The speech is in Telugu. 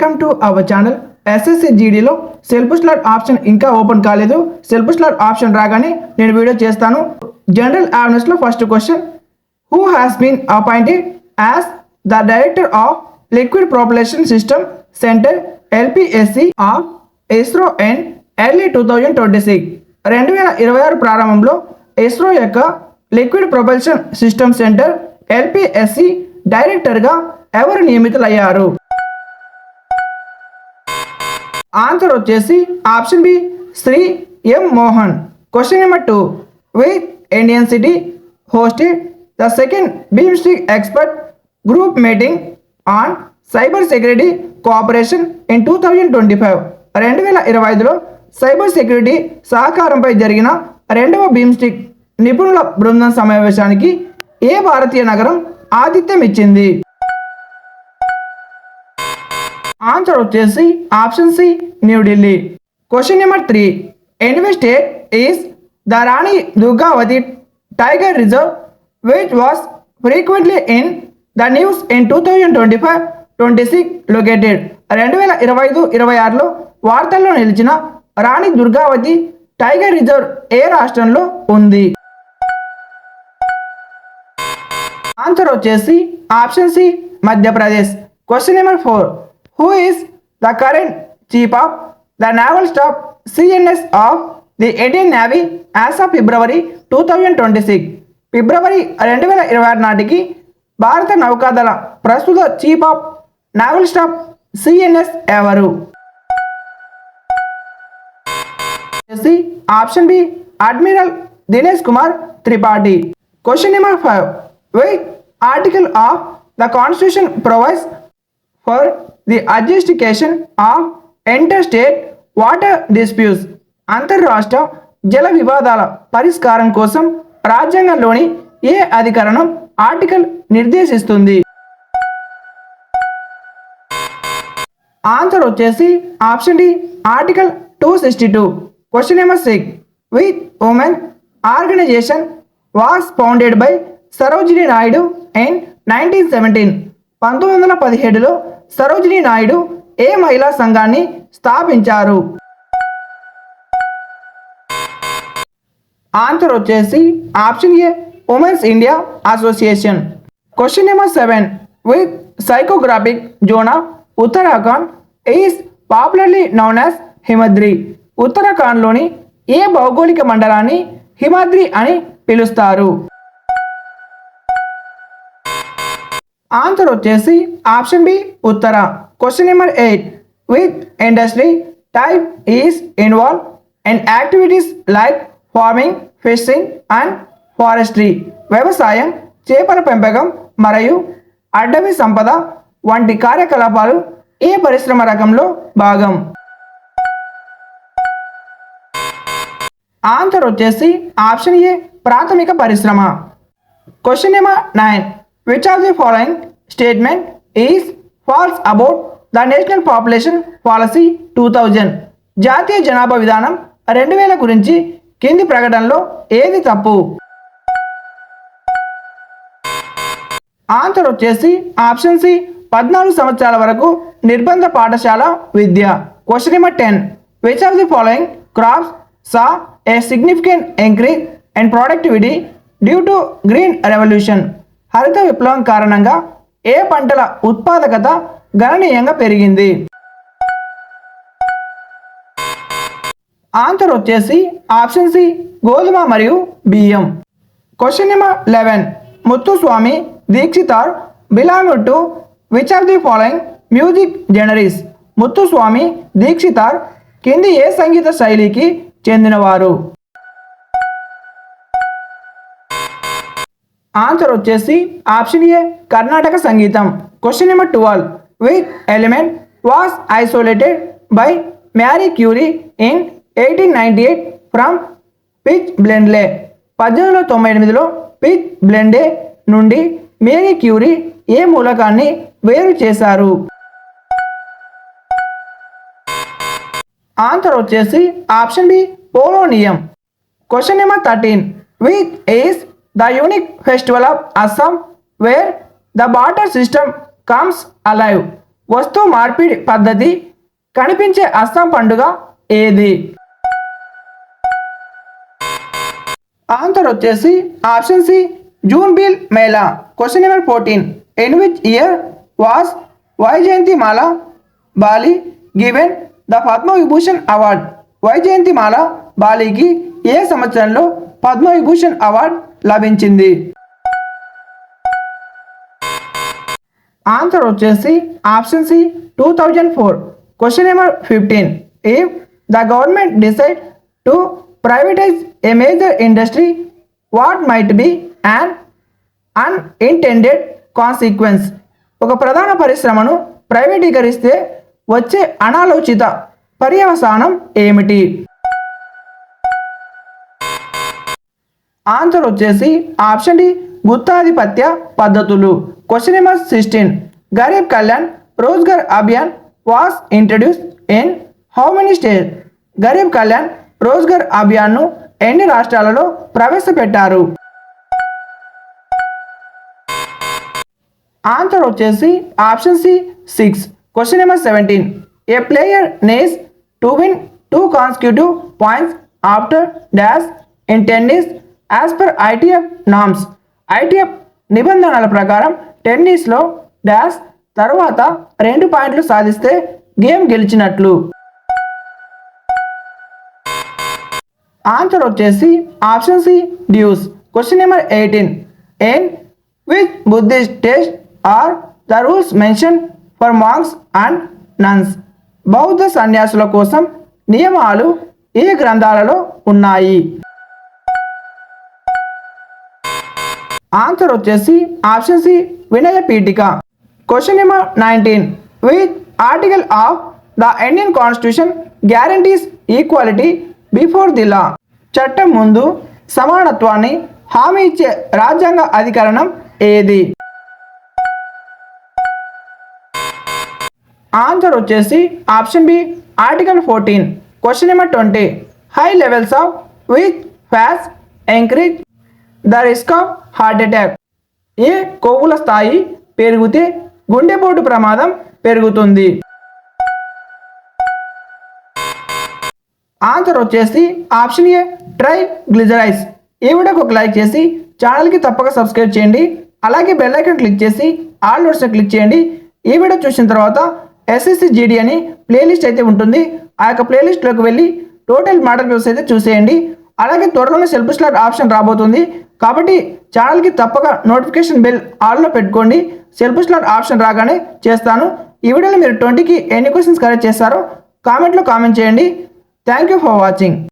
Welcome to our channel. SSC జీడీలో సెల్ఫ్ స్లాట్ ఆప్షన్ ఇంకా ఓపెన్ కాలేదు. సెల్ఫ్ స్లాట్ ఆప్షన్ రాగానే నేను వీడియో చేస్తాను. జనరల్ అవేర్నెస్లో first question, who has been appointed as the director of liquid propulsion system centre LPSC of ISRO in early 2026? 2026 ప్రారంభంలో ఇస్రో యొక్క liquid propulsion system centre LPSC డైరెక్టర్గా ఎవరు నియమితులయ్యారు? ఆన్సర్ వచ్చేసి option B Shri M Mohan. Question number 2, which Indian city hosted the second BIMSTEC expert group meeting on cyber security cooperation in 2025? 2025లో సైబర్ సెక్యూరిటీ సహకారంపై జరిగిన రెండవ BIMSTEC నిపుణుల బృందం సమావేశానికి ఏ భారతీయ నగరం ఆతిథ్యం ఇచ్చింది? ఆన్సర్ వచ్చేసి option C New Delhi. Question number 3, in which state is the Rani Durgavati tiger reserve which was frequently in the news in 2025-26 located? 2025-26లో వార్తల్లో నిలిచిన రాణి దుర్గావతి టైగర్ రిజర్వ్ ఏ రాష్ట్రంలో ఉంది? ఆన్సర్ వచ్చేసి option C Madhya Pradesh. Question number 4, who is the current chief of the naval staff CNS of the Indian Navy as of February 2026? ఫిబ్రవరి 2026 నాటికి భారత నౌకాదళ ప్రస్తుత chief of naval staff CNS ఎవరు? Option B admiral Dinesh Kumar Tripathi. Question number 5, which article of the Constitution provides for the adjudication of interstate water disputes? అంతర్రాష్ట్ర జల వివాదాల పరిష్కారం కోసం రాజ్యాంగంలోని ఏ అధికరణం ఆర్టికల్ నిర్దేశిస్తుంది? ఆన్సర్ వచ్చేసి option D article 262. Question number 6, which women organisation was founded by Sarojini Naidu in 1917? 1917లో సరోజినీ నాయుడు ఏ మహిళా సంఘాన్ని స్థాపించారు? ఆన్సర్ వచ్చేసి option A women's India association. Question number 7, with psychographic zone of Uttarakhand is popularly known as Himadri? ఉత్తరాఖండ్లోని ఏ భౌగోళిక మండలాన్ని హిమద్రి అని పిలుస్తారు? ఆన్సర్ వచ్చేసి option B Uttara. Question number 8, which industry type is involve in activities like farming, fishing and forestry? వ్యవసాయం, చేపల పెంపకం మరియు అడవి సంపద వంటి కార్యకలాపాలు ఏ పరిశ్రమ రకంలో భాగం? ఆన్సర్ వచ్చేసి ఆప్షన్ ఏ ప్రాథమిక పరిశ్రమ. Question number 9, which of the following statement is false about the National Population Policy 2000? జాతీయ జనాభా విధానం 2000 గురించి కింది ప్రకటనలో ఏది తప్పు? ఆన్సర్ వచ్చేసి ఆప్షన్ సి 14 సంవత్సరాల వరకు నిర్బంధ పాఠశాల విద్య. Question number 10, which of the following crops saw a significant increase in productivity due to green revolution? హరిత విప్లవం కారణంగా ఏ పంటల ఉత్పాదకత గణనీయంగా పెరిగింది? ఆన్సర్ వచ్చేసి ఆప్షన్ సి గోధుమ మరియు బియ్యం. Question number 11, Muthuswami Dikshitar belong to which of the following music genres? Muthuswami Dikshitar కింది ఏ సంగీత శైలికి చెందినవారు? ఆన్సర్ వచ్చేసి ఆప్షన్ ఏ కర్ణాటక సంగీతం. Question number 12, which element was isolated by Marie Curie in 1898 from pitchblende? 1898లో పిచ్ బ్లెండే నుండి మేరీ క్యూరీ ఏ మూలకాన్ని వేరు చేశారు? ఆన్సర్ వచ్చేసి option B polonium. Question number 13, which is the unique festival of Assam where the barter system comes alive? వస్తువు మార్పిడి పద్ధతి కనిపించే అస్సాం పండుగ ఏది? ఆన్సర్ వచ్చేసి option C Junbeel Mela. Question number 14. In which year was Vyjayanthimala Bali given the Padma Vibhushan award? Vyjayanthimala బాలికి ఏ సంవత్సరంలో పద్మవిభూషణ్ అవార్డ్ లభించింది? ఆన్సర్ వచ్చేసి option C 2004. Question number 15. If the government decide to privatise a major industry what might be an unintended consequence? ఒక ప్రధాన పరిశ్రమను ప్రైవేటీకరిస్తే వచ్చే అనాలోచిత పర్యవసానం ఏమిటి? ఆన్సర్ వచ్చేసి ఆప్షన్ డి గుత్తాధిపత్య పద్ధతులు. Question number 16. Garib Kalyan Rozgar Abhiyan was introduce in how many states? Garib Kalyan Rozgar అభియాన్ను ఎన్ని రాష్ట్రాలలో ప్రవేశపెట్టారు? ఆన్సర్ వచ్చేసి option C 6. Question number 17. A player needs to win 2 consecutive points after dash in tennis as per ITF norms? ITF నిబంధనల ప్రకారం టెన్నిస్లో డాష్ తర్వాత 2 పాయింట్లు సాధిస్తే గేమ్ గెలిచినట్లు. ఆన్సర్ వచ్చేసి option C deuce. Question number 18. In which Buddhist text are the rules mention for monks and nuns? బౌద్ధ సన్యాసుల కోసం నియమాలు ఏ గ్రంథాలలో ఉన్నాయి? ఆన్సర్ వచ్చేసి ఆప్షన్ సి వినయ పీఠిక. Question number 19. Which article of the Indian constitution guarantees equality before the law? చట్టం ముందు సమానత్వాన్ని హామీ ఇచ్చే రాజ్యాంగ అధికరణం ఏది? ఆన్సర్ వచ్చేసి option B article 14. Question number 20. High levels of which fats encourage the risk of heart attack? ఏ కొవ్వుల స్థాయి పెరిగితే గుండెపోటు ప్రమాదం పెరుగుతుంది? ఆన్సర్ వచ్చేసి ఆప్షన్ ఏ ట్రైగ్లిజరైడ్స్. ఈ వీడియోకి ఒక లైక్ చేసి ఛానల్కి తప్పక సబ్స్క్రైబ్ చేయండి. అలాగే బెల్ ఐకాన్ క్లిక్ చేసి ఆల్ నోట్స్ని క్లిక్ చేయండి. ఈ వీడియో చూసిన తర్వాత ఎస్ఎస్సి జీడీ అని ప్లేలిస్ట్ అయితే ఉంటుంది. ఆ యొక్క ప్లేలిస్ట్లోకి వెళ్ళి టోటల్ మోడల్ పేపర్స్ అయితే చూసేయండి. అలాగే త్వరలోనే సెల్ఫ్ స్టార్ట్ ఆప్షన్ రాబోతుంది కాబట్టి ఛానల్కి తప్పక నోటిఫికేషన్ బెల్ ఆల్లో పెట్టుకోండి. సెల్ఫ్ స్టార్ట్ ఆప్షన్ రాగానే చేస్తాను. ఈ వీడియోలో మీరు 20కి ఎన్ని క్వశ్చన్స్ కరెక్ట్ చేస్తారో కామెంట్లో కామెంట్ చేయండి. Thank you for watching.